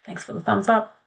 Thanks for the thumbs up.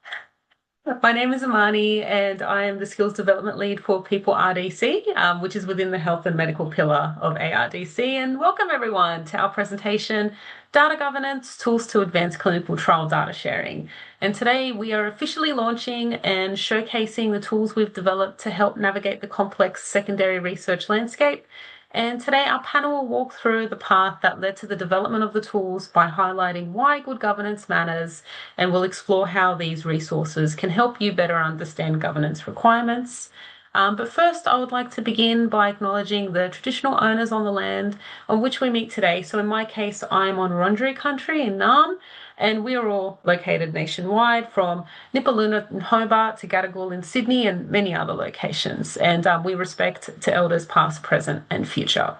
My name is Amani, and I am the Skills Development Lead for People RDC, which is within the Health and Medical pillar of ARDC. And welcome everyone to our presentation, Data Governance, Tools to Advance Clinical Trial Data Sharing. And today we are officially launching and showcasing the tools we've developed to help navigate the complex secondary research landscape. And today our panel will walk through the path that led to the development of the tools by highlighting why good governance matters, and we'll explore how these resources can help you better understand governance requirements. But first, I would like to begin by acknowledging the traditional owners on the land on which we meet today. So in my case, I'm on Wurundjeri country in Naarm, and we are all located nationwide from Nipaluna in Hobart to Gadigal in Sydney and many other locations. And we respect to elders past, present and future.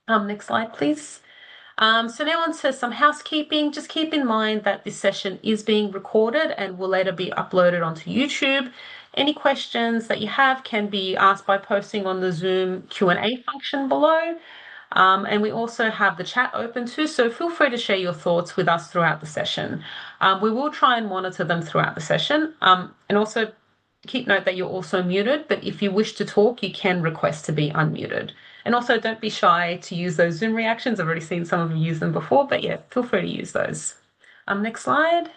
Next slide, please. So now on to some housekeeping. Just keep in mind that this session is being recorded and will later be uploaded onto YouTube. Any questions that you have can be asked by posting on the Zoom Q&A function below. And we also have the chat open too, so feel free to share your thoughts with us throughout the session. We will try and monitor them throughout the session. And also keep note that you're also muted, but if you wish to talk, you can request to be unmuted. And also don't be shy to use those Zoom reactions. I've already seen some of you use them before, but yeah, feel free to use those. Next slide.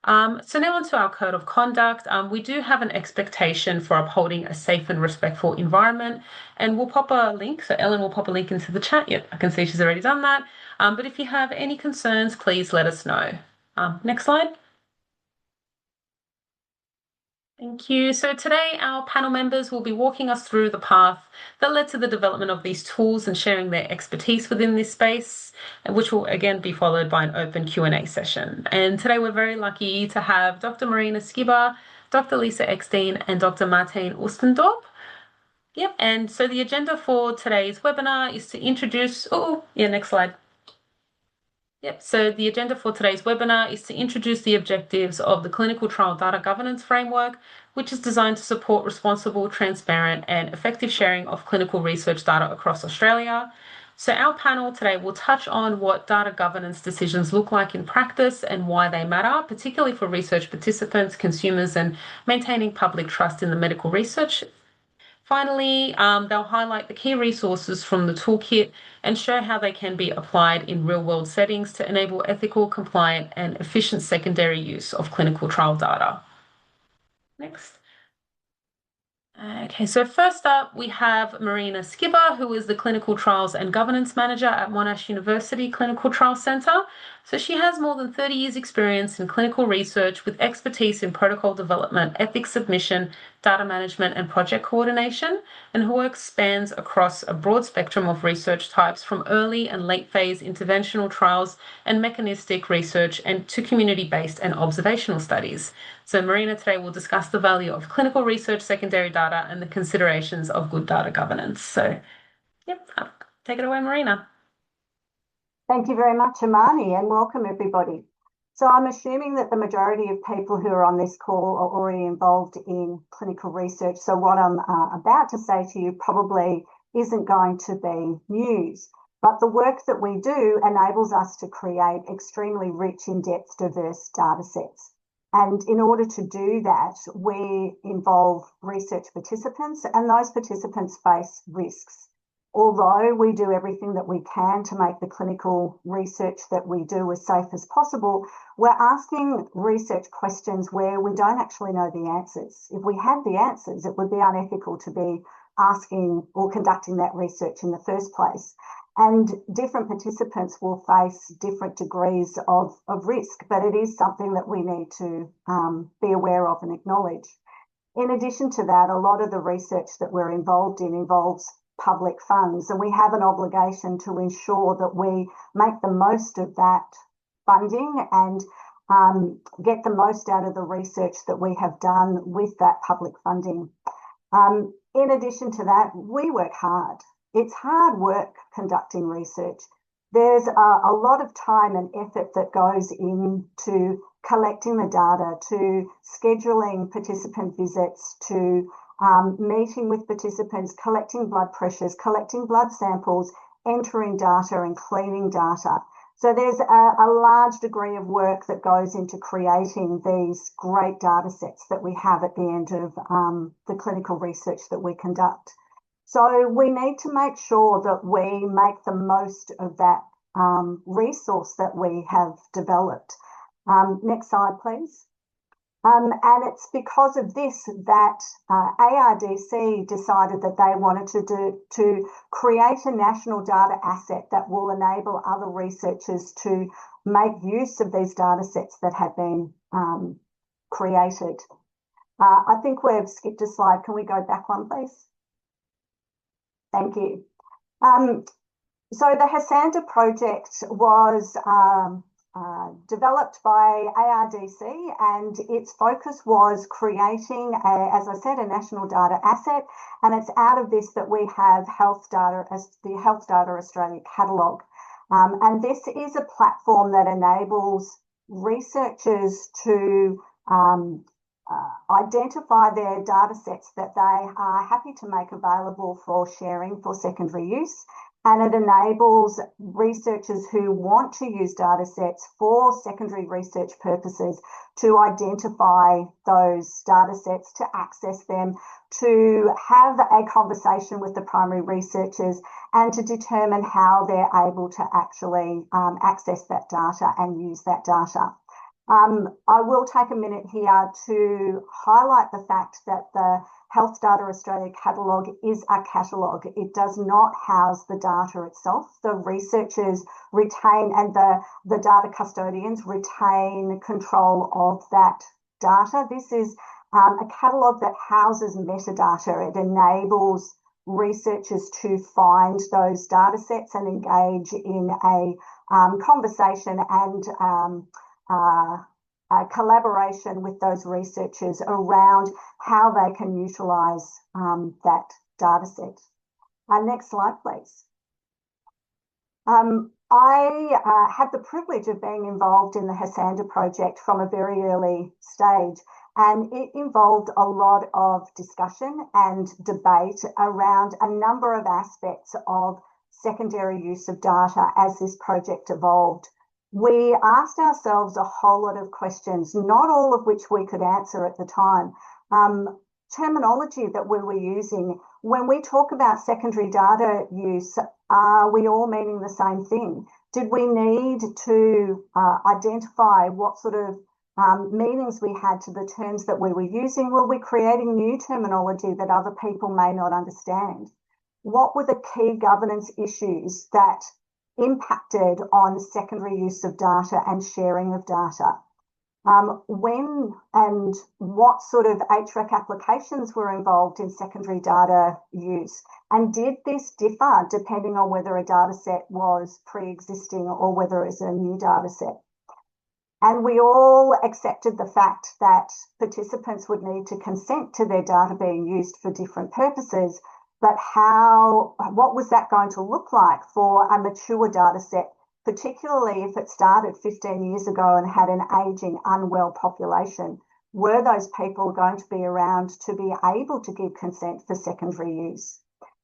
So now onto our code of conduct. We do have an expectation for upholding a safe and respectful environment, and we'll pop a link. So Ellen will pop a link into the chat. Yep, I can see she's already done that. But if you have any concerns, please let us know. Next slide. Thank you. So today our panel members will be walking us through the path that led to the development of these tools and sharing their expertise within this space, which will again be followed by an open Q&A session. And today we're very lucky to have Dr. Marina Skiba, Dr. Lisa Eckstein and Dr. Martijn Oostendorp. Yep, and so the agenda for today's webinar is to introduce, next slide. Yep, so the agenda for today's webinar is to introduce the objectives of the Clinical Trial Data Governance Framework, which is designed to support responsible, transparent and effective sharing of clinical research data across Australia. So our panel today will touch on what data governance decisions look like in practice and why they matter, particularly for research participants, consumers and maintaining public trust in the medical research. Finally, they'll highlight the key resources from the toolkit and show how they can be applied in real-world settings to enable ethical, compliant, and efficient secondary use of clinical trial data. Next. Okay, so first up, we have Marina Skiba, who is the Clinical Trials and Governance Manager at Monash University Clinical Trial Centre. So she has more than 30 years experience in clinical research with expertise in protocol development, ethics submission, data management and project coordination, and her work spans across a broad spectrum of research types from early and late phase interventional trials and mechanistic research and to community-based and observational studies. So Marina today will discuss the value of clinical research secondary data and the considerations of good data governance. So, yep, take it away, Marina. Thank you very much, Amani, and welcome everybody. So I'm assuming that the majority of people who are on this call are already involved in clinical research. So what I'm about to say to you probably isn't going to be news, but the work that we do enables us to create extremely rich, in-depth, diverse data sets. And in order to do that, we involve research participants, and those participants face risks. Although we do everything that we can to make the clinical research that we do as safe as possible, we're asking research questions where we don't actually know the answers. If we had the answers, it would be unethical to be asking or conducting that research in the first place. And different participants will face different degrees of risk, but it is something that we need to be aware of and acknowledge. In addition to that, a lot of the research that we're involved in involves public funds, and we have an obligation to ensure that we make the most of that funding and get the most out of the research that we have done with that public funding. In addition to that, we work hard. It's hard work conducting research. There's a lot of time and effort that goes into collecting the data, to scheduling participant visits, to meeting with participants, collecting blood pressures, collecting blood samples, entering data and cleaning data. So there's a large degree of work that goes into creating these great data sets that we have at the end of the clinical research that we conduct. So we need to make sure that we make the most of that resource that we have developed. Next slide, please. And it's because of this that ARDC decided that they wanted to create a national data asset that will enable other researchers to make use of these data sets that have been created. I think we've skipped a slide. Can we go back one, please? Thank you. So the HASANDA project was developed by ARDC, and its focus was creating, as I said, a national data asset, and it's out of this that we have health data as the Health Data Australia catalogue. And this is a platform that enables researchers to identify their data sets that they are happy to make available for sharing for secondary use. And it enables researchers who want to use data sets for secondary research purposes to identify those data sets, to access them, to have a conversation with the primary researchers, and to determine how they're able to actually access that data and use that data. I will take a minute here to highlight the fact that the Health Data Australia catalogue is a catalogue. It does not house the data itself. The researchers retain, and the data custodians retain control of that data. This is a catalogue that houses metadata. It enables researchers to find those data sets and engage in a conversation and collaboration with those researchers around how they can utilise that data set. Next slide, please. I had the privilege of being involved in the HASANDA project from a very early stage, and it involved a lot of discussion and debate around a number of aspects of secondary use of data as this project evolved. We asked ourselves a whole lot of questions, not all of which we could answer at the time. Terminology that we were using, when we talk about secondary data use, are we all meaning the same thing? Did we need to identify what sort of meanings we had to the terms that we were using? Were we creating new terminology that other people may not understand? What were the key governance issues that impacted on secondary use of data and sharing of data? When and what sort of HREC applications were involved in secondary data use? And did this differ depending on whether a data set was pre-existing or whether it's a new data set? And we all accepted the fact that participants would need to consent to their data being used for different purposes. But what was that going to look like for a mature data set, particularly if it started 15 years ago and had an ageing, unwell population? Were those people going to be around to be able to give consent for secondary use?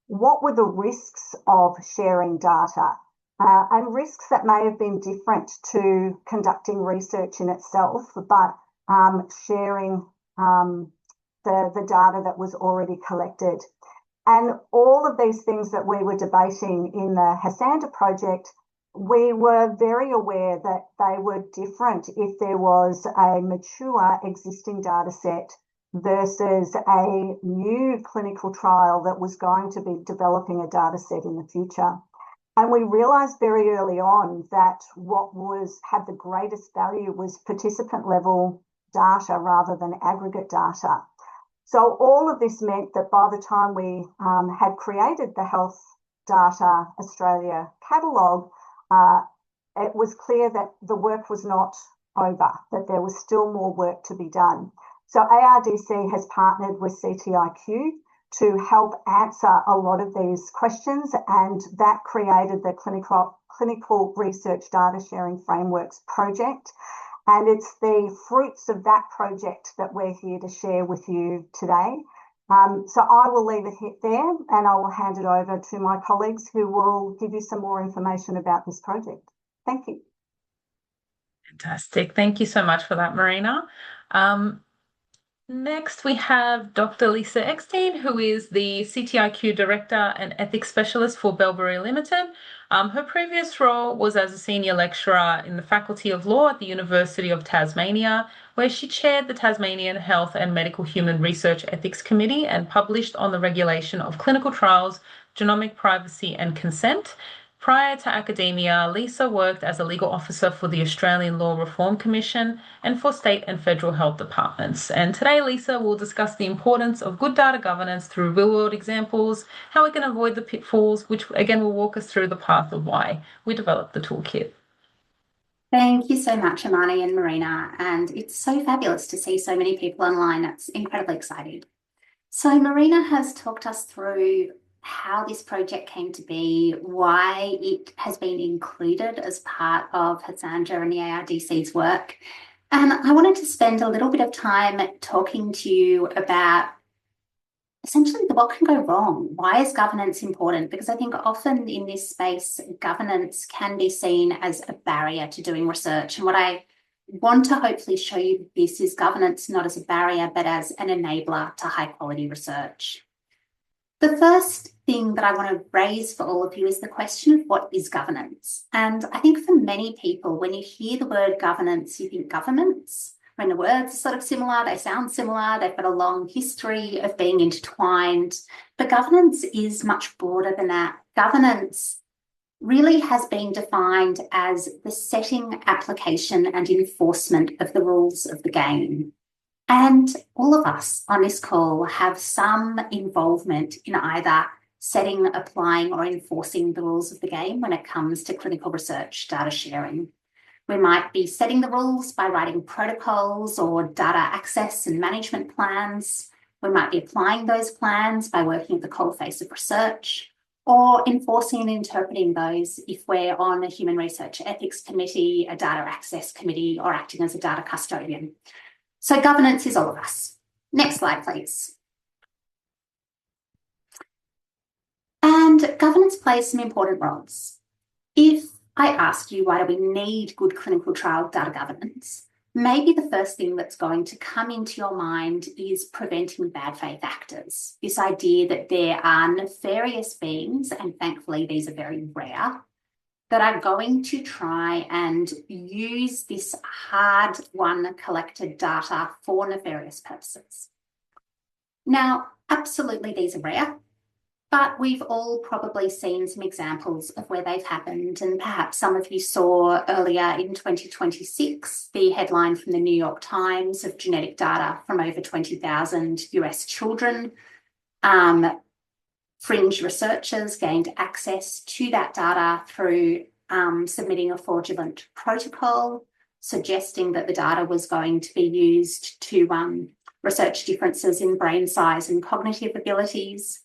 What were the risks of sharing data? And risks that may have been different to conducting research in itself, but sharing the data that was already collected. And all of these things that we were debating in the HASANDA project, we were very aware that they were different if there was a mature existing data set versus a new clinical trial that was going to be developing a data set in the future. And we realised very early on that what had the greatest value was participant level data rather than aggregate data. So all of this meant that by the time we had created the Health Data Australia catalogue, it was clear that the work was not over, that there was still more work to be done. So ARDC has partnered with CTIQ to help answer a lot of these questions, and that created the Clinical Research Data Sharing Frameworks project. And it's the fruits of that project that we're here to share with you today. So I will leave it there, and I will hand it over to my colleagues who will give you some more information about this project. Thank you. Fantastic. Thank you so much for that, Marina. Um, Next, we have Dr. Lisa Eckstein, who is the CTIQ Director and Ethics Specialist for Bellberry Limited. Her previous role was as a senior lecturer in the Faculty of Law at the University of Tasmania, where she chaired the Tasmanian Health and Medical Human Research Ethics Committee and published on the regulation of clinical trials, genomic privacy and consent. Prior to academia, Lisa worked as a legal officer for the Australian Law Reform Commission and for state and federal health departments. And today, Lisa will discuss the importance of good data governance through real-world examples, how we can avoid the pitfalls, which again will walk us through the path of why we developed the toolkit. Thank you so much, Amani and Marina, and it's so fabulous to see so many people online. That's incredibly exciting. So Marina has talked us through how this project came to be, why it has been included as part of Hassanja and the ARDC's work. And I wanted to spend a little bit of time talking to you about essentially what can go wrong. Why is governance important? Because I think often in this space, governance can be seen as a barrier to doing research. And what I want to hopefully show you this is governance not as a barrier, but as an enabler to high quality research. The first thing that I want to raise for all of you is the question of what is governance. And I think for many people, when you hear the word governance, you think governments. When the words are sort of similar, they sound similar, they've got a long history of being intertwined. But governance is much broader than that. Governance really has been defined as the setting, application, and enforcement of the rules of the game. And all of us on this call have some involvement in either setting, applying, or enforcing the rules of the game when it comes to clinical research data sharing. We might be setting the rules by writing protocols or data access and management plans. We might be applying those plans by working at the coalface of research, or enforcing and interpreting those if we're on a human research ethics committee, a data access committee, or acting as a data custodian. So governance is all of us. Next slide, please. And governance plays some important roles. If I ask you, why do we need good clinical trial data governance? Maybe the first thing that's going to come into your mind is preventing bad faith actors. This idea that there are nefarious beings, and thankfully these are very rare, that are going to try and use this hard-won collected data for nefarious purposes. Now, absolutely these are rare, but we've all probably seen some examples of where they've happened, and perhaps some of you saw earlier in 2026 the headline from the New York Times of genetic data from over 20,000 US children. Fringe researchers gained access to that data through submitting a fraudulent protocol, suggesting that the data was going to be used to research differences in brain size and cognitive abilities.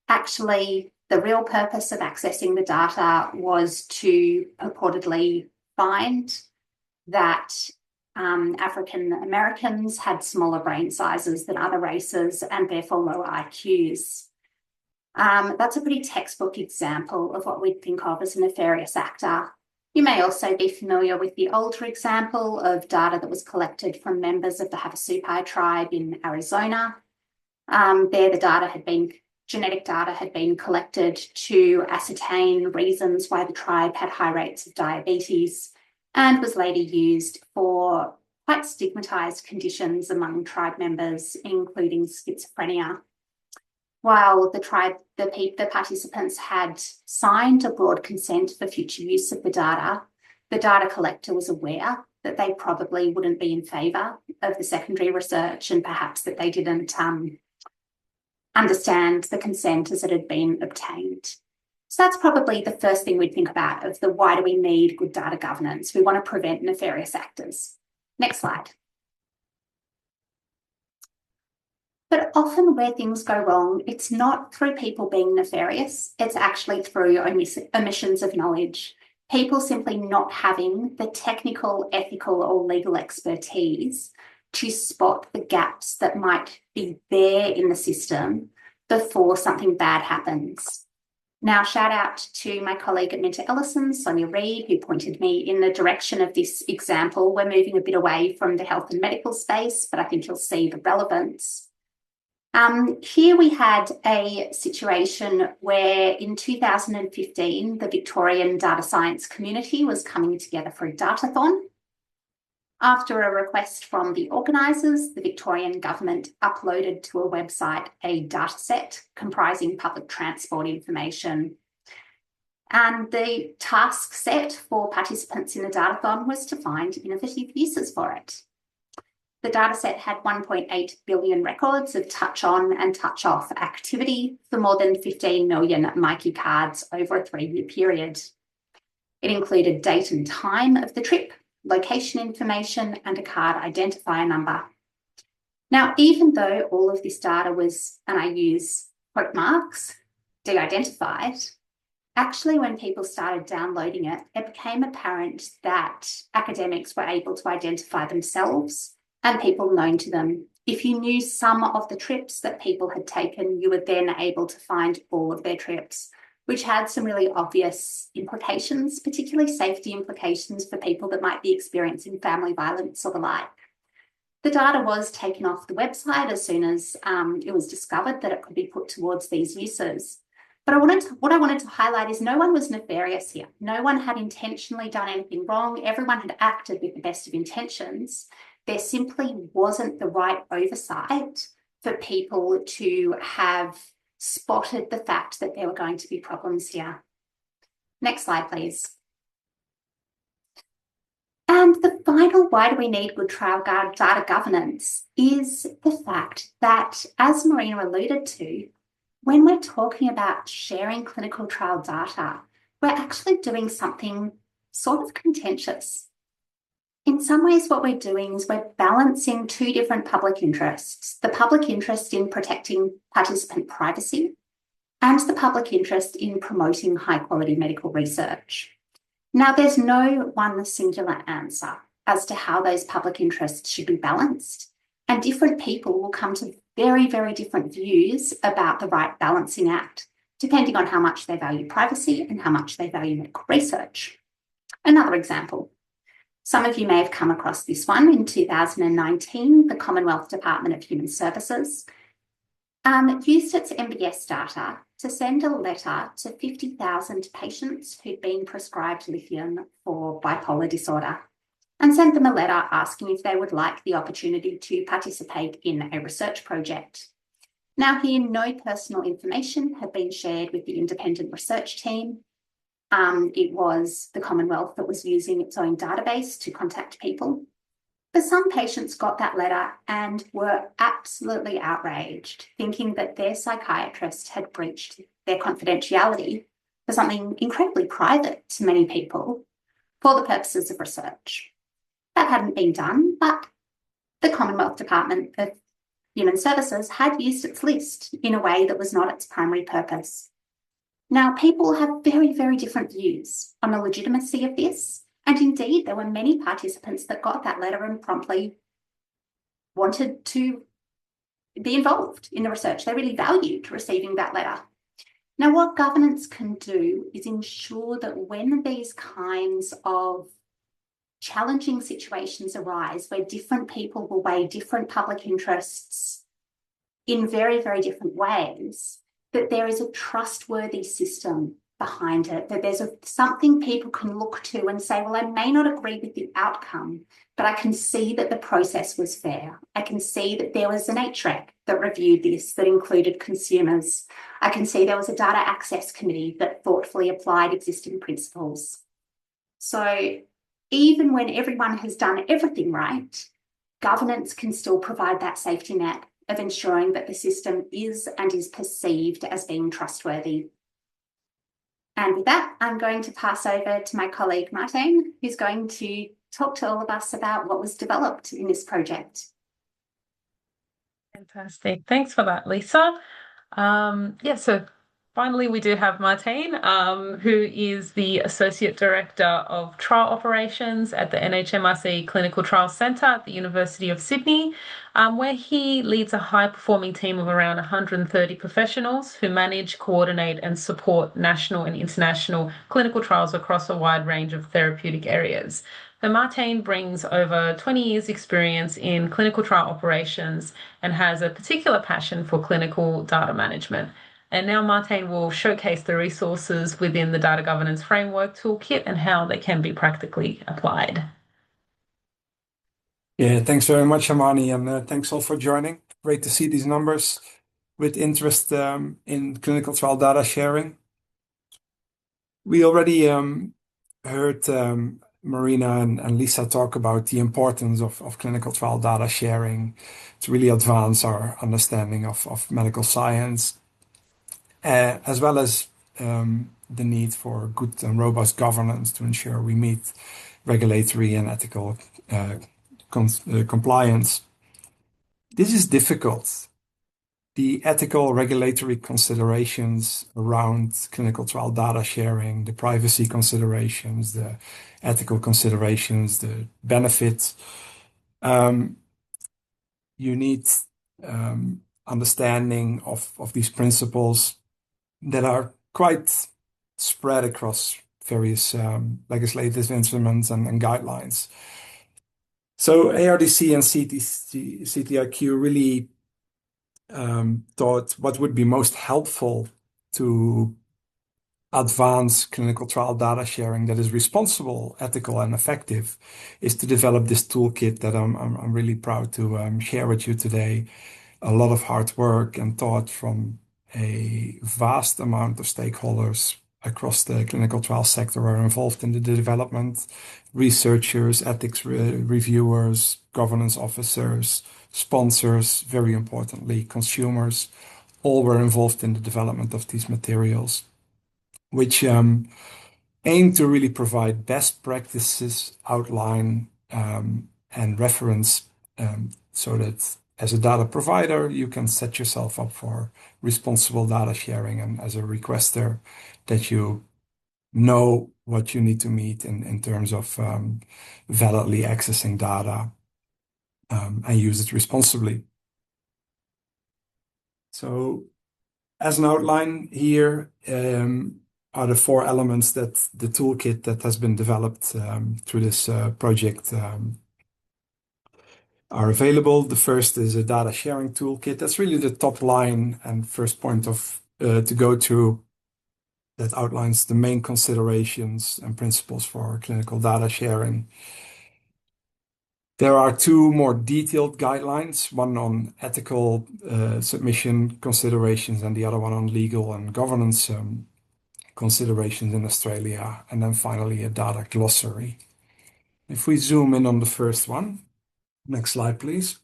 Actually, the real purpose of accessing the data was to purportedly find that African Americans had smaller brain sizes than other races and therefore lower IQs. That's a pretty textbook example of what we'd think of as a nefarious actor. You may also be familiar with the older example of data that was collected from members of the Havasupai tribe in Arizona. There, genetic data had been collected to ascertain reasons why the tribe had high rates of diabetes and was later used for quite stigmatized conditions among tribe members, including schizophrenia. While the participants had signed a broad consent for future use of the data collector was aware that they probably wouldn't be in favour of the secondary research, and perhaps that they didn't understand the consent as it had been obtained. So that's probably the first thing we'd think about of the why do we need good data governance? We want to prevent nefarious actors. Next slide. But often where things go wrong, it's not through people being nefarious, it's actually through omissions of knowledge. People simply not having the technical, ethical, or legal expertise to spot the gaps that might be there in the system before something bad happens. Now, shout out to my colleague at Minter Ellison, Sonia Reid, who pointed me in the direction of this example. We're moving a bit away from the health and medical space, but I think you'll see the relevance. Here we had a situation where in 2015, the Victorian data science community was coming together for a datathon. After a request from the organisers, the Victorian government uploaded to a website a dataset comprising public transport information. And the task set for participants in the datathon was to find innovative uses for it. The dataset had 1.8 billion records of touch-on and touch-off activity for more than 15 million Myki cards over a 3-year period. It included date and time of the trip, location information, and a card identifier number. Now, even though all of this data was, and I use quote marks, de-identified, actually when people started downloading it, it became apparent that academics were able to identify themselves and people known to them. If you knew some of the trips that people had taken, you were then able to find all of their trips, which had some really obvious implications, particularly safety implications for people that might be experiencing family violence or the like. The data was taken off the website as soon as it was discovered that it could be put towards these uses. But what I wanted to highlight is no one was nefarious here. No one had intentionally done anything wrong. Everyone had acted with the best of intentions. There simply wasn't the right oversight for people to have spotted the fact that there were going to be problems here. Next slide, please. And the final why do we need good trial data governance is the fact that, as Marina alluded to, when we're talking about sharing clinical trial data, we're actually doing something sort of contentious. In some ways, what we're doing is we're balancing two different public interests, the public interest in protecting participant privacy and the public interest in promoting high-quality medical research. Now, there's no one singular answer as to how those public interests should be balanced, and different people will come to very, very different views about the right balancing act, depending on how much they value privacy and how much they value medical research. Another example. Some of you may have come across this one. In 2019, the Commonwealth Department of Human Services used its MBS data to send a letter to 50,000 patients who'd been prescribed lithium for bipolar disorder and sent them a letter asking if they would like the opportunity to participate in a research project. Now, here, no personal information had been shared with the independent research team. It was the Commonwealth that was using its own database to contact people. But some patients got that letter and were absolutely outraged, thinking that their psychiatrist had breached their confidentiality for something incredibly private to many people for the purposes of research. That hadn't been done, but the Commonwealth Department of Human Services had used its list in a way that was not its primary purpose. Now, people have very, very different views on the legitimacy of this, and indeed there were many participants that got that letter and promptly wanted to be involved in the research. They really valued receiving that letter. Now, what governance can do is ensure that when these kinds of challenging situations arise where different people will weigh different public interests in very, very different ways, that there is a trustworthy system behind it, that there's something people can look to and say, well, I may not agree with the outcome, but I can see that the process was fair. I can see that there was an HREC that reviewed this, that included consumers. I can see there was a data access committee that thoughtfully applied existing principles. So even when everyone has done everything right, governance can still provide that safety net of ensuring that the system is and is perceived as being trustworthy. And with that, I'm going to pass over to my colleague Martina, who's going to talk to all of us about what was developed in this project. Fantastic. Thanks for that, Lisa. So Finally, we do have Martine, who is the Associate Director of Trial Operations at the NHMRC Clinical Trials Centre at the University of Sydney, where he leads a high-performing team of around 130 professionals who manage, coordinate, and support national and international clinical trials across a wide range of therapeutic areas. So Martine brings over 20 years' experience in clinical trial operations and has a particular passion for clinical data management. And now Martine will showcase the resources within the Data Governance Framework Toolkit and how they can be practically applied. Yeah, thanks very much, Amani, and thanks all for joining. Great to see these numbers with interest in clinical trial data sharing. We already heard Marina and Lisa talk about the importance of clinical trial data sharing to really advance our understanding of medical science, as well as the need for good and robust governance to ensure we meet regulatory and ethical compliance. This is difficult. The ethical regulatory considerations around clinical trial data sharing, the privacy considerations, the ethical considerations, the benefits, you need understanding of these principles that are quite spread across various legislative instruments and guidelines. So ARDC and CTIQ really thought what would be most helpful to advance clinical trial data sharing that is responsible, ethical, and effective is to develop this toolkit that I'm really proud to share with you today. A lot of hard work and thought from a vast amount of stakeholders across the clinical trial sector are involved in the development. Researchers, ethics reviewers, governance officers, sponsors, very importantly, consumers, all were involved in the development of these materials, which aim to really provide best practices, outline, and reference, so that as a data provider, you can set yourself up for responsible data sharing, and as a requester, that you know what you need to meet in terms of validly accessing data and use it responsibly. So, as an outline here are the four elements that the toolkit that has been developed through this project are available. The first is a data sharing toolkit. That's really the top line and first point of to go through, that outlines the main considerations and principles for clinical data sharing. There are two more detailed guidelines, one on ethical submission considerations and the other one on legal and governance considerations in Australia, and then finally a data glossary. If we zoom in on the first one, next slide, please.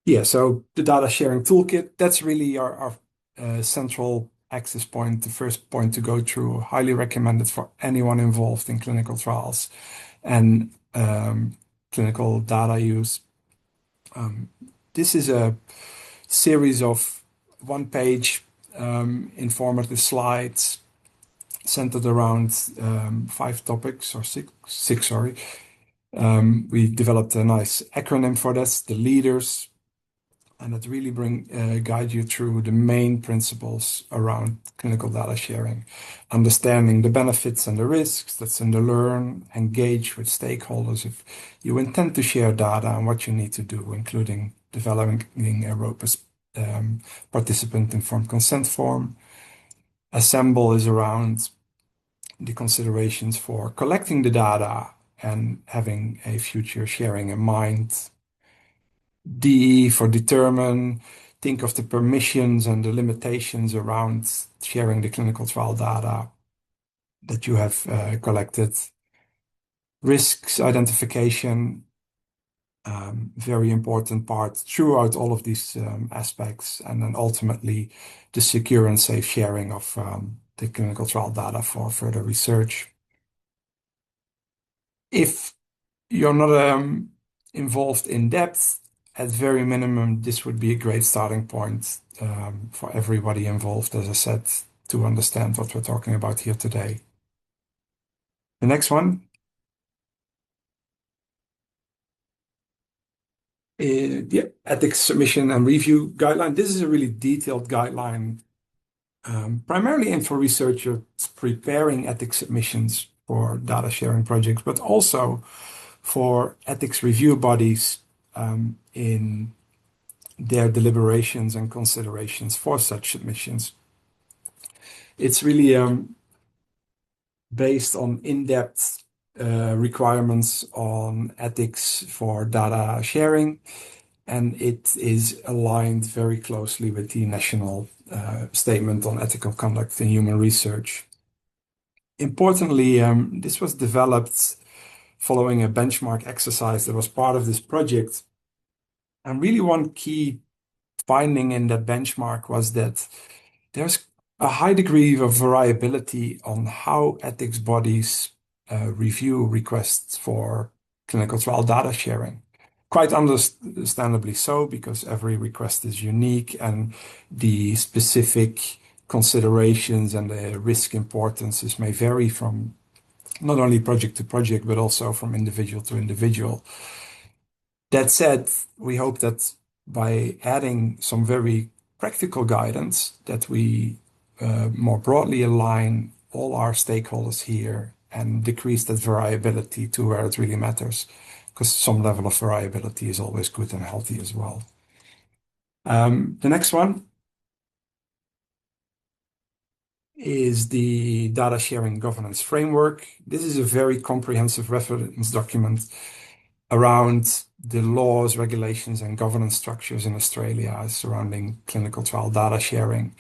Yeah, so the data sharing toolkit, that's really our central access point, the first point to go through, highly recommended for anyone involved in clinical trials and clinical data use. This is a series of one-page informative slides centered around 5 topics, or six, sorry. We developed a nice acronym for this, the leaders, and it really guide you through the main principles around clinical data sharing, understanding the benefits and the risks. That's in the learn, engage with stakeholders if you intend to share data, and what you need to do, including developing a robust participant-informed consent form. Assemble is around the considerations for collecting the data and having a future sharing in mind. D for determine, think of the permissions and the limitations around sharing the clinical trial data that you have collected. Risks identification, very important part throughout all of these aspects, and then ultimately the secure and safe sharing of the clinical trial data for further research. If you're not involved in depth at very minimum, this would be a great starting point for everybody involved, as I said, to understand what we're talking about here today. The next one is the ethics submission and review guideline. This is a really detailed guideline, primarily aimed for researchers preparing ethics submissions for data sharing projects, but also for ethics review bodies in their deliberations and considerations for such submissions. It's really based on in-depth requirements on ethics for data sharing, and it is aligned very closely with the National Statement on Ethical Conduct in Human Research. Importantly, this was developed following a benchmark exercise that was part of this project. And really one key finding in that benchmark was that there's a high degree of variability on how ethics bodies review requests for clinical trial data sharing. Quite understandably so, because every request is unique and the specific considerations and the risk importances may vary from not only project to project, but also from individual to individual. That said, we hope that by adding some very practical guidance, that we more broadly align all our stakeholders here and decrease that variability to where it really matters, because some level of variability is always good and healthy as well. The next one is the data sharing governance framework. This is a very comprehensive reference document around the laws, regulations, and governance structures in Australia surrounding clinical trial data sharing.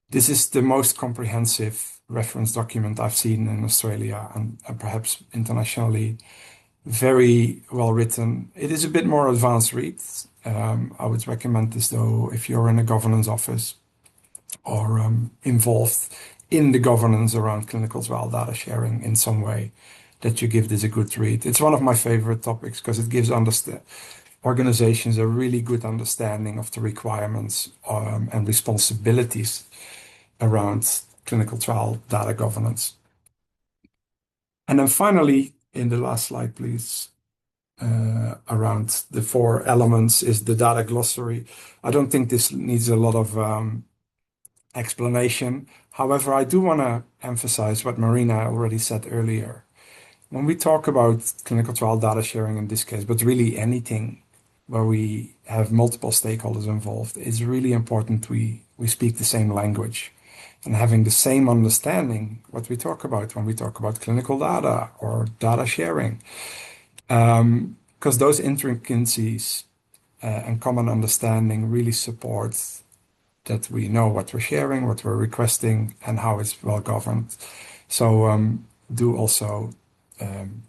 This is the most comprehensive reference document I've seen in Australia and perhaps internationally. Very well written. It is a bit more advanced read. I would recommend this though if you're in a governance office or involved in the governance around clinical trial data sharing in some way, that you give this a good read. It's one of my favorite topics because it gives organizations a really good understanding of the requirements and responsibilities around clinical trial data governance. And then finally, in the last slide, please, around the 4 elements is the data glossary. I don't think this needs a lot of explanation. However, I do want to emphasize what Marina already said earlier. When we talk about clinical trial data sharing in this case, but really anything where we have multiple stakeholders involved, it's really important we speak the same language and having the same understanding what we talk about when we talk about clinical data or data sharing. Because those intricacies and common understanding really support that we know what we're sharing, what we're requesting, and how it's well governed. So do also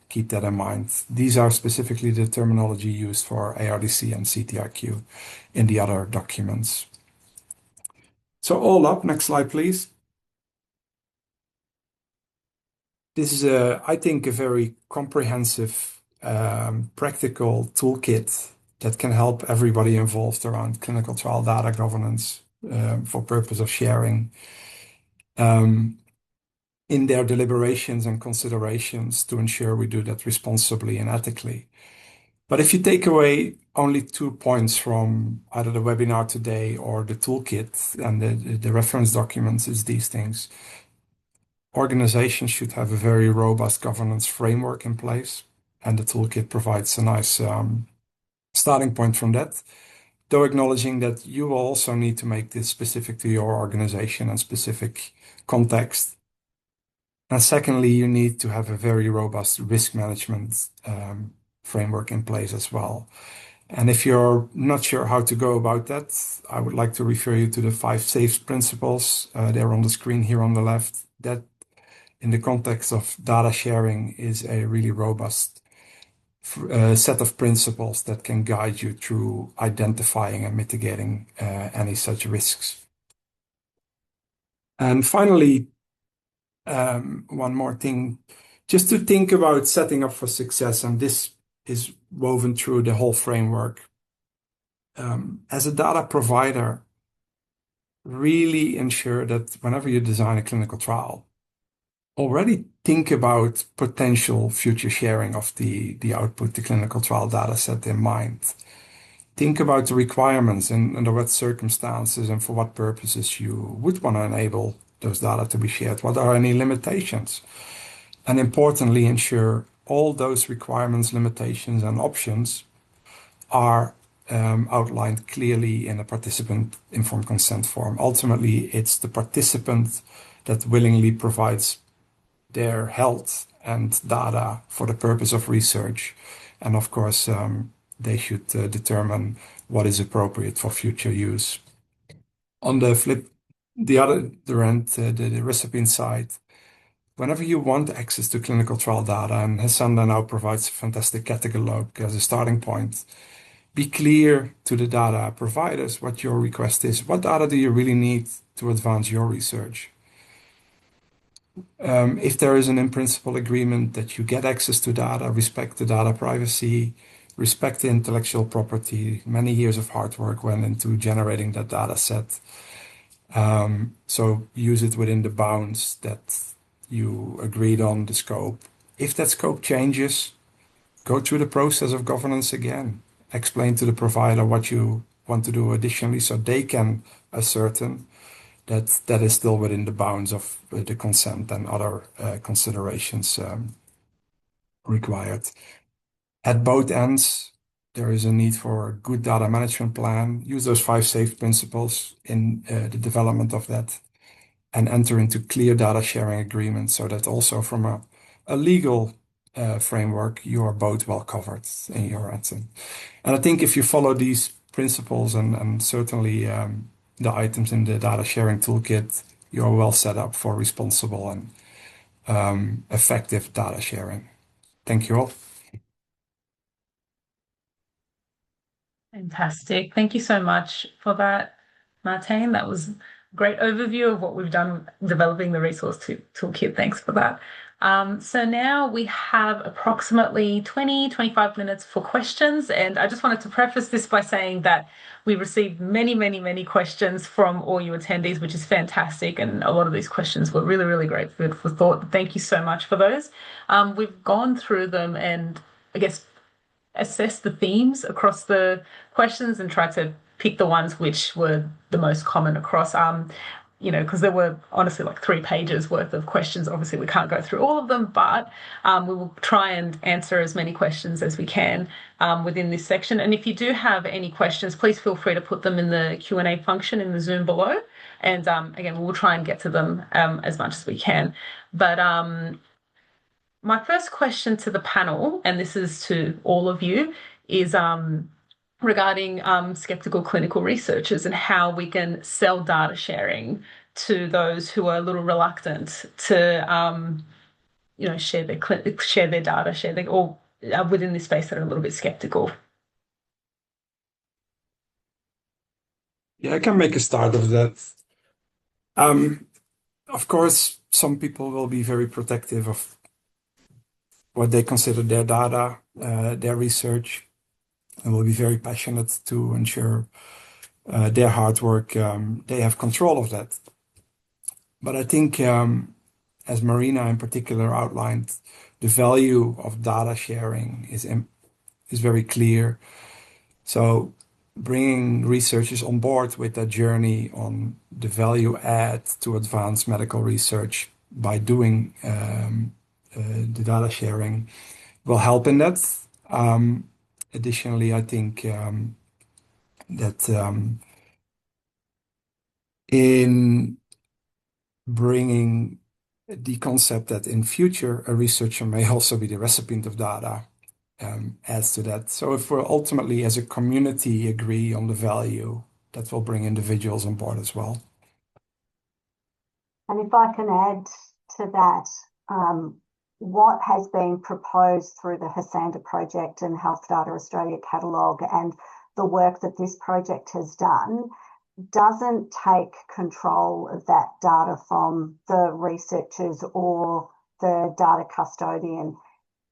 keep that in mind. These are specifically the terminology used for ARDC and CTIQ in the other documents. So all up, next slide, please. This is, I think, a very comprehensive, practical toolkit that can help everybody involved around clinical trial data governance for purpose of sharing in their deliberations and considerations to ensure we do that responsibly and ethically. But if you take away only 2 points from either the webinar today or the toolkit and the reference documents, is these things. Organizations should have a very robust governance framework in place, and the toolkit provides a nice starting point from that, though acknowledging that you will also need to make this specific to your organization and specific context. And secondly, you need to have a very robust risk management framework in place as well. And if you're not sure how to go about that, I would like to refer you to the 5 SAFE principles. They're on the screen here on the left. That, in the context of data sharing, is a really robust set of principles that can guide you through identifying and mitigating any such risks. And finally, one more thing, just to think about setting up for success, and this is woven through the whole framework. as a data provider, really ensure that whenever you design a clinical trial, already think about potential future sharing of the output, the clinical trial data set in mind. Think about the requirements and under what circumstances and for what purposes you would want to enable those data to be shared. What are any limitations? And importantly, ensure all those requirements, limitations, and options are outlined clearly in a participant informed consent form. Ultimately, it's the participant that willingly provides their health and data for the purpose of research. And of course, they should determine what is appropriate for future use. On the other end, the recipient side, whenever you want access to clinical trial data, and Hasanda now provides a fantastic catalogue as a starting point, be clear to the data providers what your request is. What data do you really need to advance your research? If there is an in-principle agreement that you get access to data, respect the data privacy, respect the intellectual property, many years of hard work went into generating that data set. So use it within the bounds that you agreed on the scope. If that scope changes, go through the process of governance again. Explain to the provider what you want to do additionally so they can ascertain that is still within the bounds of the consent and other considerations required. At both ends, there is a need for a good data management plan. Use those 5 safe principles in the development of that and enter into clear data sharing agreements so that also from a legal framework, you are both well covered in your answer. And I think if you follow these principles and certainly the items in the data sharing toolkit, you are well set up for responsible and effective data sharing. Thank you all. Fantastic. Thank you so much for that, Martijn. That was a great overview of what we've done developing the resource toolkit. Thanks for that. So now we have approximately 25 minutes for questions. And I just wanted to preface this by saying that we received many questions from all you attendees, which is fantastic. And a lot of these questions were really great food for thought. Thank you so much for those. We've gone through them and I guess assess the themes across the questions and try to pick the ones which were the most common across, because there were honestly like 3 pages worth of questions. Obviously, we can't go through all of them, but we will try and answer as many questions as we can within this section. And if you do have any questions, please feel free to put them in the Q&A function in the Zoom below. And again, we'll try and get to them as much as we can. But my first question to the panel, and this is to all of you, is regarding skeptical clinical researchers and how we can sell data sharing to those who are a little reluctant to, share their data, or within this space that are a little bit skeptical. Yeah, I can make a start of that. Of course, some people will be very protective of what they consider their data, their research, and will be very passionate to ensure their hard work, they have control of that. But I think, as Marina in particular outlined, the value of data sharing is very clear. So bringing researchers on board with that journey on the value add to advance medical research by doing the data sharing will help in that. Additionally, I think that in bringing the concept that in future a researcher may also be the recipient of data adds to that. So if we're ultimately as a community agree on the value, that will bring individuals on board as well. And if I can add to that, what has been proposed through the Hasanda project and Health Data Australia catalogue and the work that this project has done doesn't take control of that data from the researchers or the data custodian.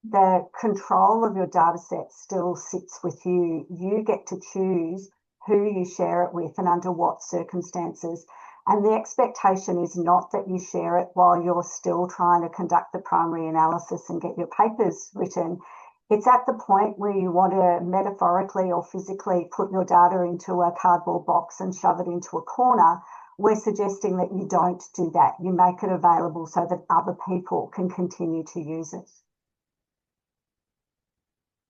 The control of your data set still sits with you. You get to choose who you share it with and under what circumstances. And the expectation is not that you share it while you're still trying to conduct the primary analysis and get your papers written. It's at the point where you want to metaphorically or physically put your data into a cardboard box and shove it into a corner. We're suggesting that you don't do that. You make it available so that other people can continue to use it.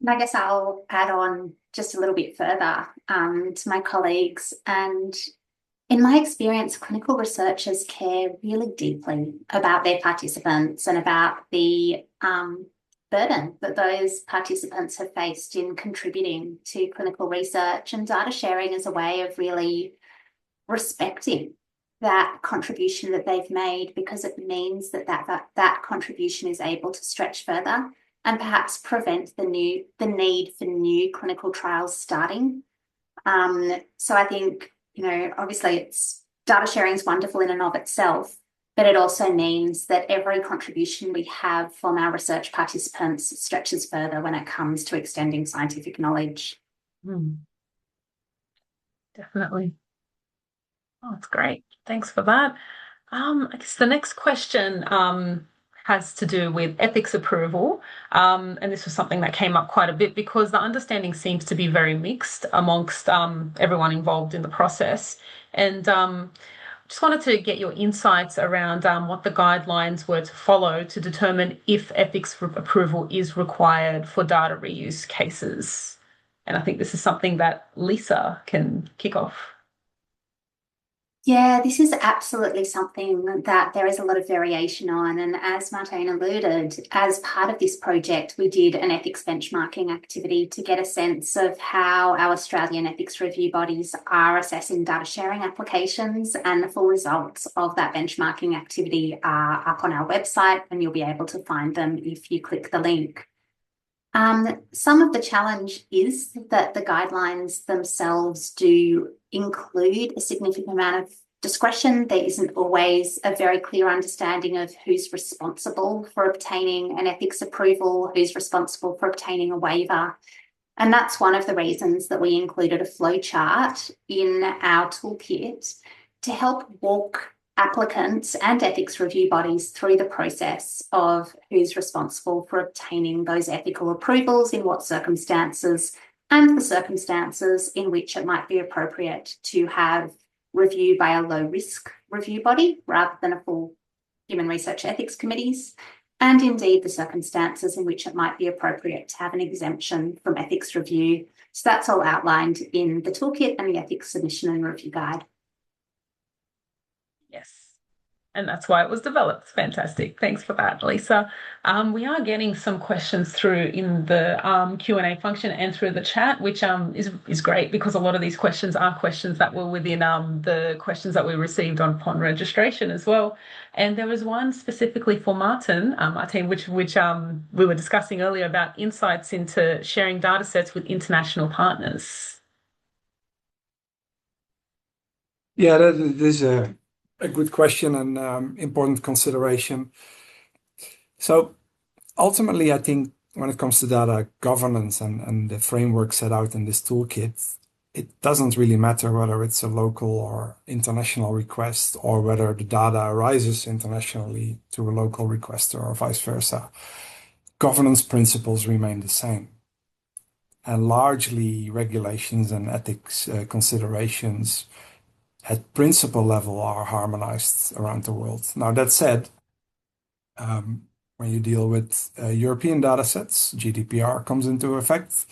And I guess I'll add on just a little bit further to my colleagues. And in my experience, clinical researchers care really deeply about their participants and about the burden that those participants have faced in contributing to clinical research, and data sharing is a way of really respecting that contribution that they've made, because it means that contribution is able to stretch further and perhaps prevent the need for new clinical trials starting. So I think, obviously data sharing is wonderful in and of itself, but it also means that every contribution we have from our research participants stretches further when it comes to extending scientific knowledge. Definitely. Oh, that's great. Thanks for that. I guess the next question has to do with ethics approval. And this was something that came up quite a bit because the understanding seems to be very mixed amongst everyone involved in the process. And just wanted to get your insights around what the guidelines were to follow to determine if ethics approval is required for data reuse cases. And I think this is something that Lisa can kick off. Yeah, this is absolutely something that there is a lot of variation on. And as Martine alluded, as part of this project, we did an ethics benchmarking activity to get a sense of how our Australian ethics review bodies are assessing data sharing applications, and the full results of that benchmarking activity are up on our website, and you'll be able to find them if you click the link. Some of the challenge is that the guidelines themselves do include a significant amount of discretion. There isn't always a very clear understanding of who's responsible for obtaining an ethics approval, who's responsible for obtaining a waiver. And that's one of the reasons that we included a flowchart in our toolkit to help walk applicants and ethics review bodies through the process of who's responsible for obtaining those ethical approvals, in what circumstances, and the circumstances in which it might be appropriate to have review by a low-risk review body rather than a full human research ethics committees, and indeed the circumstances in which it might be appropriate to have an exemption from ethics review. So that's all outlined in the toolkit and the ethics submission and review guide. Yes. And that's why it was developed. Fantastic. Thanks for that, Lisa. We are getting some questions through in the Q&A function and through the chat, which is great, because a lot of these questions are questions that were within the questions that we received upon registration as well. And there was one specifically for Martin, which we were discussing earlier, about insights into sharing data sets with international partners. Yeah, that is a good question and important consideration. So ultimately, I think when it comes to data governance and the framework set out in this toolkit, it doesn't really matter whether it's a local or international request, or whether the data arises internationally to a local requester or vice versa. Governance principles remain the same. And largely regulations and ethics considerations at principle level are harmonized around the world. Now, that said, when you deal with European data sets, GDPR comes into effect.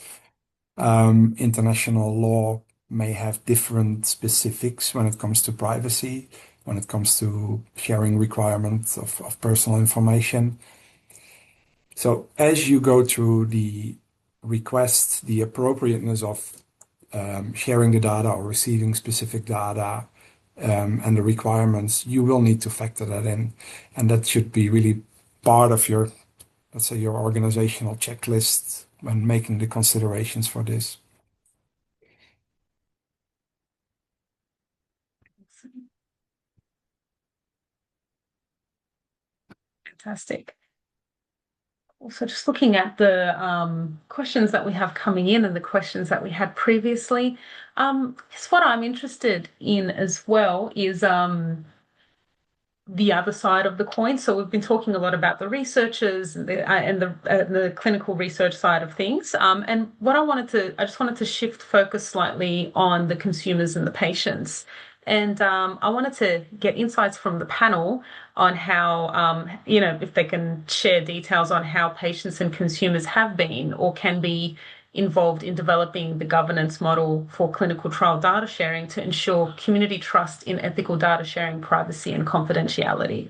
International law may have different specifics when it comes to privacy, when it comes to sharing requirements of personal information. So as you go through the request, the appropriateness of sharing the data or receiving specific data, and the requirements, you will need to factor that in. And that should be really part of your, let's say, your organizational checklist when making the considerations for this. Fantastic. Also, just looking at the questions that we have coming in and the questions that we had previously, guess what I'm interested in as well is the other side of the coin. So we've been talking a lot about the researchers and the clinical research side of things. And what I just wanted to shift focus slightly on the consumers and the patients. And I wanted to get insights from the panel on how, if they can share details on how patients and consumers have been or can be involved in developing the governance model for clinical trial data sharing to ensure community trust in ethical data sharing, privacy, and confidentiality.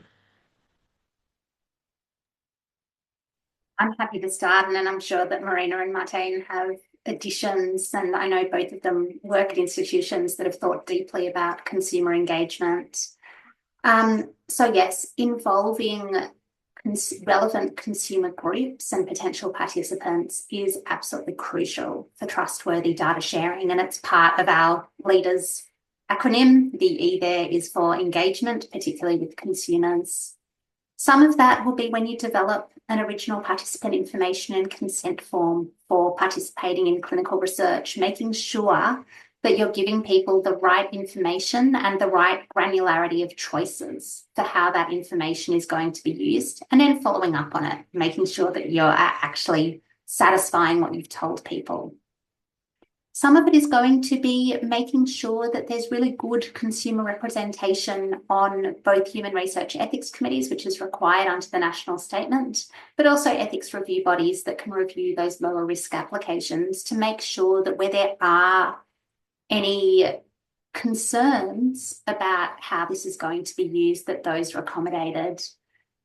I'm happy to start, and I'm sure that Marina and Martine have additions, and I know both of them work at institutions that have thought deeply about consumer engagement. So yes, involving relevant consumer groups and potential participants is absolutely crucial for trustworthy data sharing, and it's part of our leaders acronym. The E there is for engagement, particularly with consumers. Some of that will be when you develop an original participant information and consent form for participating in clinical research, making sure that you're giving people the right information and the right granularity of choices for how that information is going to be used, and then following up on it, making sure that you're actually satisfying what you've told people. Some of it is going to be making sure that there's really good consumer representation on both human research ethics committees, which is required under the national statement, but also ethics review bodies that can review those lower risk applications to make sure that where there are any concerns about how this is going to be used, that those are accommodated.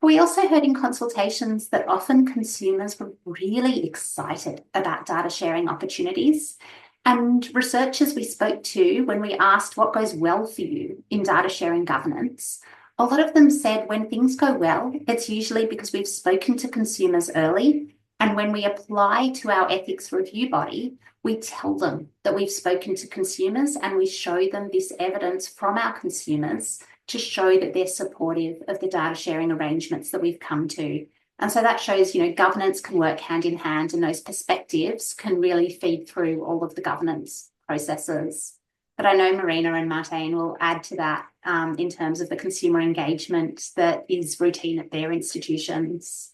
We also heard in consultations that often consumers were really excited about data sharing opportunities. And researchers we spoke to, when we asked what goes well for you in data sharing governance, a lot of them said when things go well, it's usually because we've spoken to consumers early. And when we apply to our ethics review body, we tell them that we've spoken to consumers and we show them this evidence from our consumers to show that they're supportive of the data sharing arrangements that we've come to. And so that shows, governance can work hand in hand, and those perspectives can really feed through all of the governance processes. But I know Marina and Martine will add to that in terms of the consumer engagement that is routine at their institutions.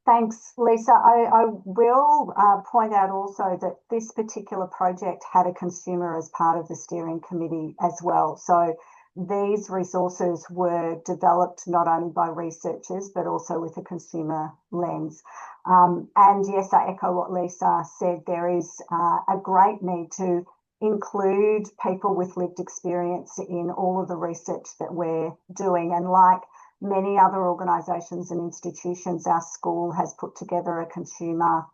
Thanks, Lisa. I will point out also that this particular project had a consumer as part of the steering committee as well. So these resources were developed not only by researchers, but also with a consumer lens. And yes, I echo what Lisa said. There is a great need to include people with lived experience in all of the research that we're doing. And like many other organisations and institutions, our school has put together a consumer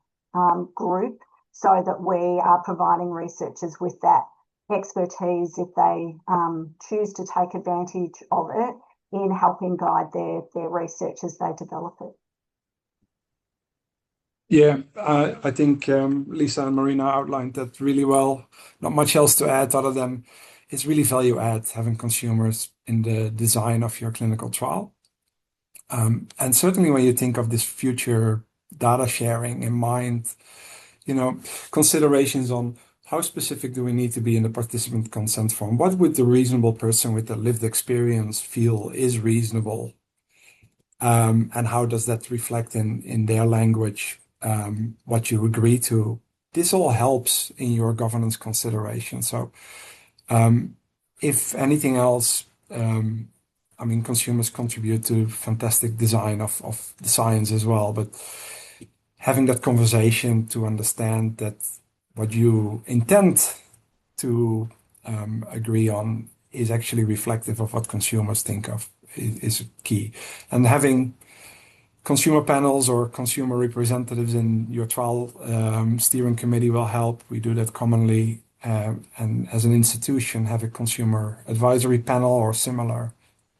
group so that we are providing researchers with that expertise if they choose to take advantage of it in helping guide their research as they develop it. Yeah, I think Lisa and Marina outlined that really well. Not much else to add other than it's really value add having consumers in the design of your clinical trial. And certainly when you think of this future data sharing in mind, considerations on how specific do we need to be in the participant consent form? What would the reasonable person with the lived experience feel is reasonable? And how does that reflect in their language, what you agree to? This all helps in your governance consideration. So if anything else, consumers contribute to fantastic design of the science as well, but having that conversation to understand that what you intend to agree on is actually reflective of what consumers think of is key. And having consumer panels or consumer representatives in your trial steering committee will help. We do that commonly. And as an institution, have a consumer advisory panel or similar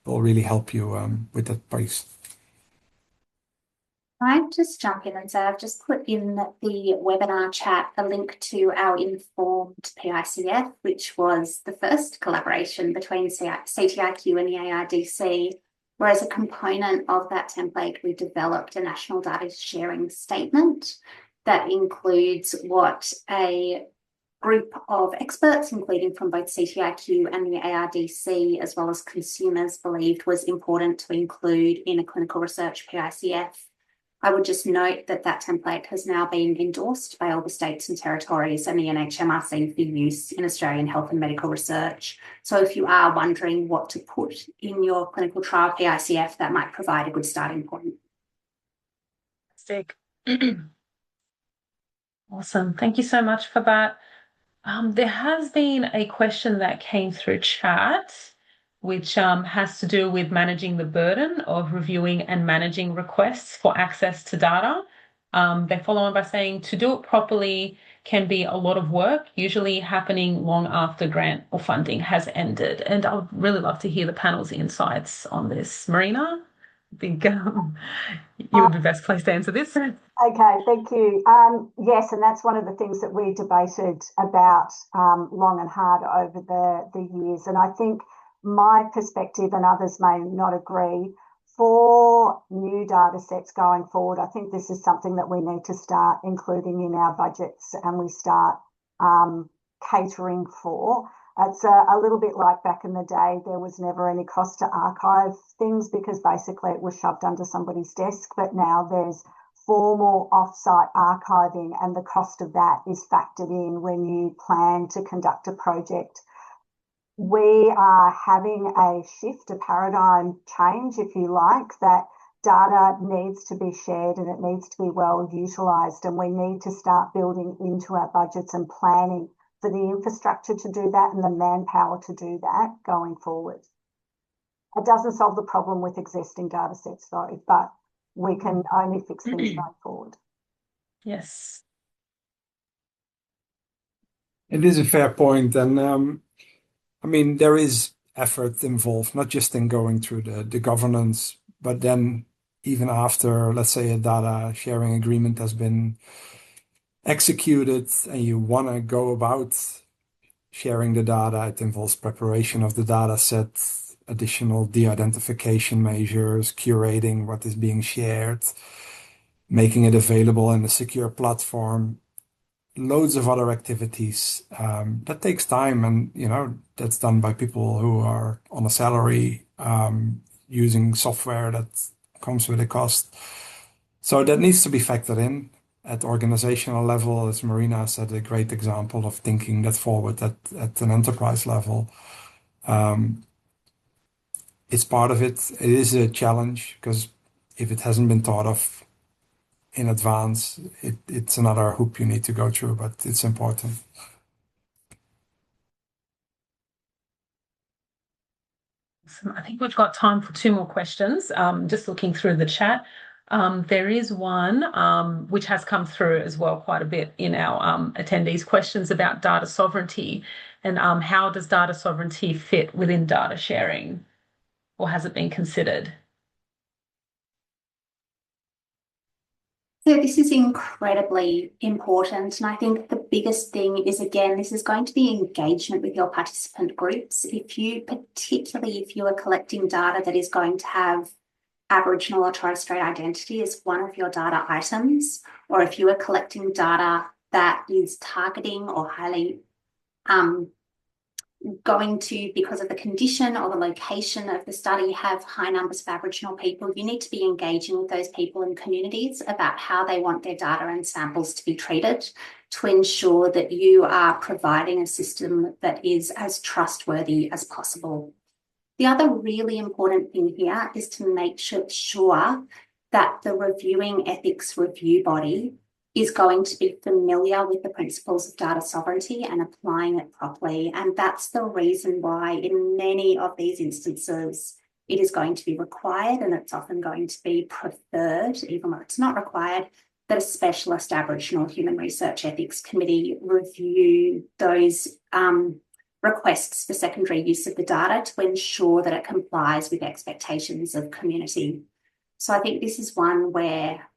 will really help you with that piece. I'd just jump in and say I've just put in the webinar chat a link to our informed PICF, which was the first collaboration between CTIQ and the ARDC, whereas a component of that template, we developed a national data sharing statement that includes what a group of experts, including from both CTIQ and the ARDC, as well as consumers, believed was important to include in a clinical research PICF. I would just note that that template has now been endorsed by all the states and territories and the NHMRC for use in Australian health and medical research. So if you are wondering what to put in your clinical trial PICF, that might provide a good starting point. Fantastic. Awesome. Thank you so much for that. There has been a question that came through chat, which has to do with managing the burden of reviewing and managing requests for access to data. They follow on by saying, to do it properly can be a lot of work, usually happening long after grant or funding has ended. And I would really love to hear the panel's insights on this. Marina, I think you would be best placed to answer this. Okay, thank you. Yes, and that's one of the things that we debated about long and hard over the years. And I think my perspective, and others may not agree, for new data sets going forward, I think this is something that we need to start including in our budgets, and we start catering for. It's a little bit like back in the day, there was never any cost to archive things because basically it was shoved under somebody's desk, but now there's formal off-site archiving, and the cost of that is factored in when you plan to conduct a project. We are having a shift, a paradigm change, if you like, that data needs to be shared and it needs to be well utilised, and we need to start building into our budgets and planning for the infrastructure to do that and the manpower to do that going forward. It doesn't solve the problem with existing data sets though, but we can only fix things going forward. Yes. It is a fair point. And I mean, there is effort involved, not just in going through the governance, but then even after, let's say, a data sharing agreement has been executed and you want to go about sharing the data, it involves preparation of the data set, additional de-identification measures, curating what is being shared, making it available in a secure platform, loads of other activities. That takes time, and that's done by people who are on a salary, using software that comes with a cost. So that needs to be factored in at organizational level. As Marina said, a great example of thinking that forward at an enterprise level. It's part of it. It is a challenge because if it hasn't been thought of in advance, it's another hoop you need to go through, but it's important. I think we've got time for 2 more questions. Just looking through the chat. There is one which has come through as well quite a bit in our attendees' questions about data sovereignty and how does data sovereignty fit within data sharing, or has it been considered? So this is incredibly important, and I think the biggest thing is, again, this is going to be engagement with your participant groups. Particularly if you are collecting data that is going to have Aboriginal or Torres Strait identity as one of your data items, or if you are collecting data that is targeting or highly going to, because of the condition or the location of the study, have high numbers of Aboriginal people, you need to be engaging with those people and communities about how they want their data and samples to be treated to ensure that you are providing a system that is as trustworthy as possible. The other really important thing here is to make sure that the reviewing ethics review body is going to be familiar with the principles of data sovereignty and applying it properly. And that's the reason why in many of these instances, it is going to be required, and it's often going to be preferred, even though it's not required, that a specialist Aboriginal Human Research Ethics Committee review those requests for secondary use of the data to ensure that it complies with expectations of community. So I think this is one where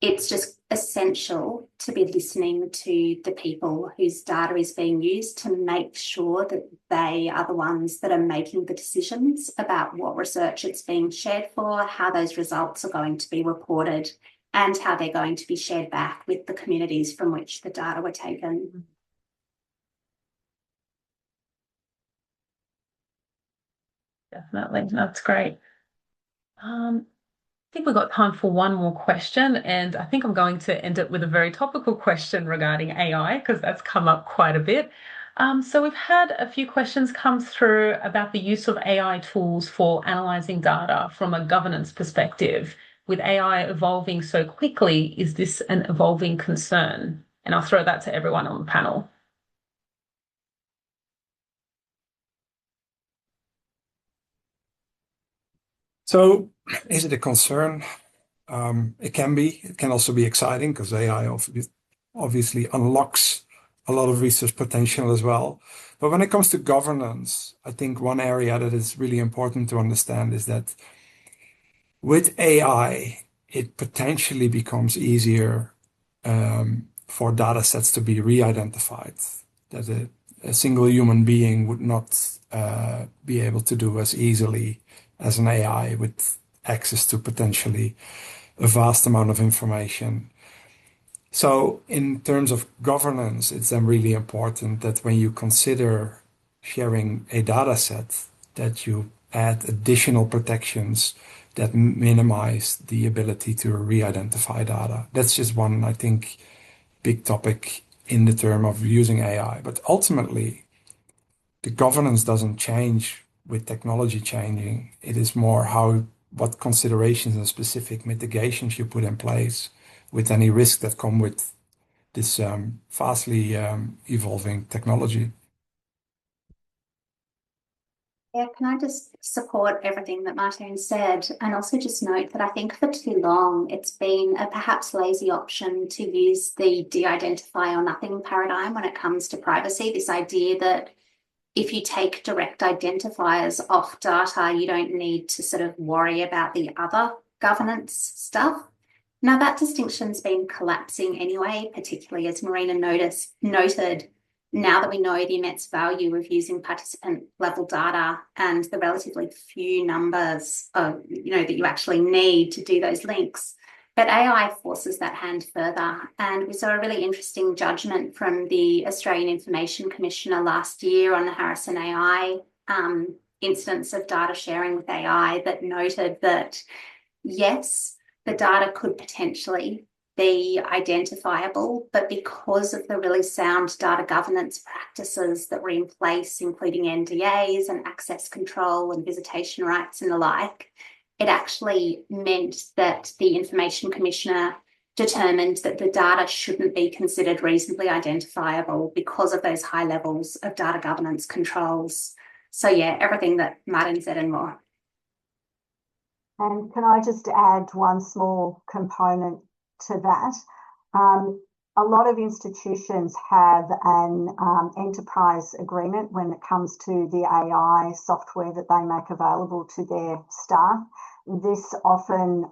it's just essential to be listening to the people whose data is being used to make sure that they are the ones that are making the decisions about what research it's being shared for, how those results are going to be reported, and how they're going to be shared back with the communities from which the data were taken. Definitely, that's great. I think we've got time for one more question, and I think I'm going to end it with a very topical question regarding AI because that's come up quite a bit. So we've had a few questions come through about the use of AI tools for analysing data from a governance perspective. With AI evolving so quickly, is this an evolving concern? And I'll throw that to everyone on the panel. So is it a concern? It can be. It can also be exciting because AI obviously unlocks a lot of research potential as well. But when it comes to governance, I think one area that is really important to understand is that with AI, it potentially becomes easier for data sets to be re-identified, that a single human being would not be able to do as easily as an AI with access to potentially a vast amount of information. So in terms of governance, it's then really important that when you consider sharing a data set, that you add additional protections that minimize the ability to re-identify data. That's just one, I think, big topic in the term of using AI. But ultimately, the governance doesn't change with technology changing. It is more what considerations and specific mitigations you put in place with any risk that come with this fastly evolving technology. Yeah, can I just support everything that Martin said and also just note that I think for too long it's been a perhaps lazy option to use the de-identify or nothing paradigm when it comes to privacy, this idea that if you take direct identifiers off data, you don't need to sort of worry about the other governance stuff. Now, that distinction's been collapsing anyway, particularly as Marina noted, now that we know the immense value of using participant level data and the relatively few numbers of, that you actually need to do those links. But AI forces that hand further. And we saw a really interesting judgment from the Australian Information Commissioner last year on the Harrison AI instance of data sharing with AI that noted that, yes, the data could potentially be identifiable, but because of the really sound data governance practices that were in place, including NDAs and access control and visitation rights and the like, it actually meant that the Information Commissioner determined that the data shouldn't be considered reasonably identifiable because of those high levels of data governance controls. So yeah, everything that Martin said and more. And can I just add one small component to that? A lot of institutions have an enterprise agreement when it comes to the AI software that they make available to their staff. This often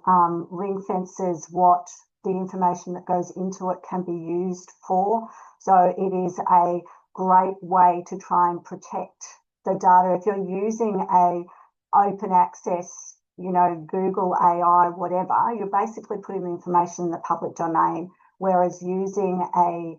ring fences what the information that goes into it can be used for. So it is a great way to try and protect the data. If you're using a open access, Google AI, whatever, you're basically putting the information in the public domain. Whereas using a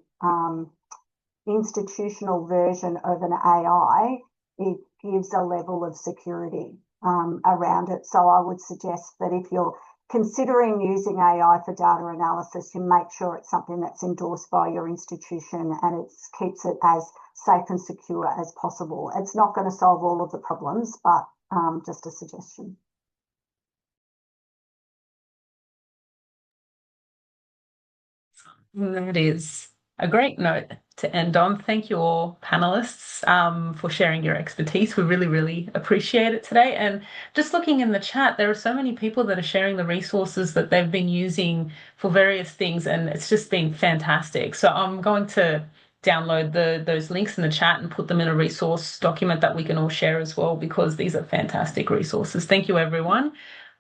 institutional version of an AI, it gives a level of security around it. So I would suggest that if you're considering using AI for data analysis, you make sure it's something that's endorsed by your institution and it keeps it as safe and secure as possible. It's not going to solve all of the problems, but just a suggestion. That is a great note to end on. Thank you all panelists for sharing your expertise. We really, really appreciate it today. And just looking in the chat, there are so many people that are sharing the resources that they've been using for various things, and it's just been fantastic. So I'm going to download those links in the chat and put them in a resource document that we can all share as well, because these are fantastic resources. Thank you, everyone.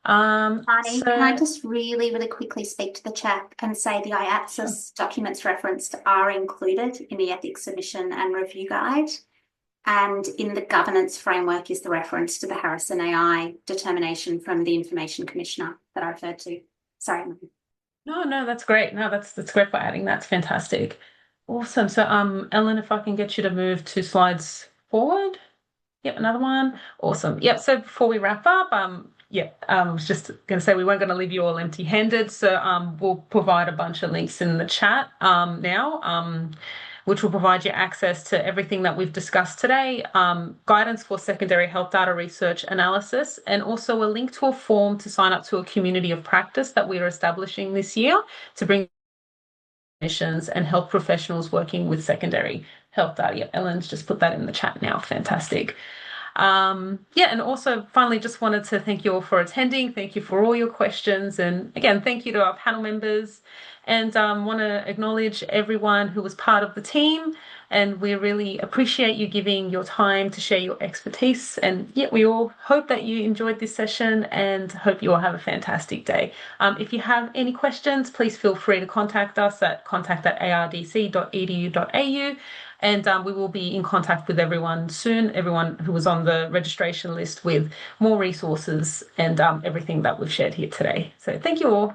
Marnie, So can I just really quickly speak to the chat and say the IATSIS documents referenced are included in the ethics submission and review guide, and in the governance framework is the reference to the Harrison AI determination from the Information Commissioner that I referred to. Sorry, Marnie. no, that's great. No, that's great for adding. That's fantastic. Awesome. So, Ellen, if I can get you to move 2 slides forward. Yep, another one. Awesome. Yep. So before we wrap up, I was just going to say we weren't going to leave you all empty-handed. So we'll provide a bunch of links in the chat now, which will provide you access to everything that we've discussed today, guidance for secondary health data research analysis, and also a link to a form to sign up to a community of practice that we are establishing this year to bring clinicians and health professionals working with secondary health data. Yep, Ellen's just put that in the chat now. Fantastic. And also finally just wanted to thank you all for attending. Thank you for all your questions. And again, thank you to our panel members, and want to acknowledge everyone who was part of the team. And we really appreciate you giving your time to share your expertise. And we all hope that you enjoyed this session and hope you all have a fantastic day. If you have any questions, please feel free to contact us at contact@ardc.edu.au. And we will be in contact with everyone soon, everyone who was on the registration list, with more resources and everything that we've shared here today. So thank you all.